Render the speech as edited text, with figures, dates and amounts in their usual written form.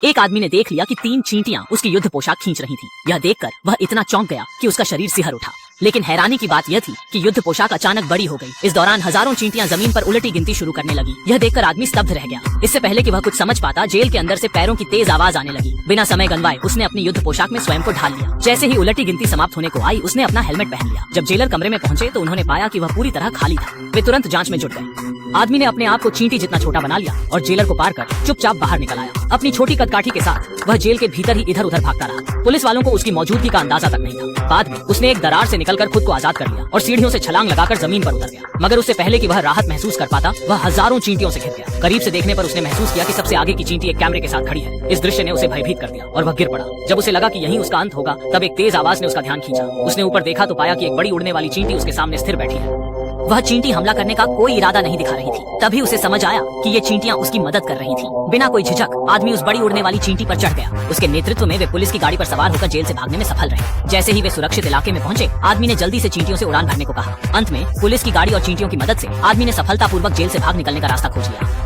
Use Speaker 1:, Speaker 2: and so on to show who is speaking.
Speaker 1: एक आदमी ने देख लिया कि 3 चींटियां उसकी युद्ध पोशाक खींच रही थीं। यह देखकर वह इतना चौंक गया कि उसका शरीर सिहर उठा। लेकिन हैरानी की बात यह थी कि युद्ध पोशाक अचानक बड़ी हो गई। इस दौरान हजारों चींटियां जमीन पर उलटी गिनती शुरू करने लगी। यह देखकर आदमी स्तब्ध रह गया। इससे पहले कि वह कुछ समझ पाता, जेल के अंदर से पैरों की तेज आवाज आने लगी। बिना समय गंवाए उसने अपनी युद्ध पोशाक में स्वयं को ढाल लिया। जैसे ही उलटी गिनती समाप्त होने को आई, उसने अपना हेलमेट पहन लिया। जब जेलर कमरे में पहुंचे तो उन्होंने पाया कि वह पूरी तरह खाली था। वे तुरंत जांच में जुट गए। आदमी ने अपने आप को चींटी जितना छोटा बना लिया और जेलर को पार कर चुपचाप बाहर निकल आया। अपनी छोटी कदकाठी के साथ वह जेल के भीतर ही इधर उधर भागता रहा। पुलिस वालों को उसकी मौजूदगी का अंदाजा तक नहीं था। बाद में उसने एक दरार से निकलकर खुद को आजाद कर लिया और सीढ़ियों से छलांग लगाकर जमीन पर उतर गया। मगर उससे पहले कि वह राहत महसूस कर पाता, वह हजारों चींटियों से घिर गया। करीब से देखने पर उसने महसूस किया कि सबसे आगे की चींटी एक कैमरे के साथ खड़ी है। इस दृश्य ने उसे भयभीत कर दिया और वह गिर पड़ा। जब उसे लगा कि यही उसका अंत होगा, तब एक तेज आवाज ने उसका ध्यान खींचा। उसने ऊपर देखा तो पाया कि एक बड़ी उड़ने वाली चींटी उसके सामने स्थिर बैठी है। वह चींटी हमला करने का कोई इरादा नहीं दिखा रही थी। तभी उसे समझ आया कि ये चींटियां उसकी मदद कर रही थी। बिना कोई झिझक आदमी उस बड़ी उड़ने वाली चींटी पर चढ़ गया। उसके नेतृत्व में वे पुलिस की गाड़ी पर सवार होकर जेल से भागने में सफल रहे। जैसे ही वे सुरक्षित इलाके में पहुंचे, आदमी ने जल्दी से चींटियों से उड़ान भरने को कहा। अंत में पुलिस की गाड़ी और चींटियों की मदद से आदमी ने सफलतापूर्वक जेल से भाग निकलने का रास्ता खोज लिया।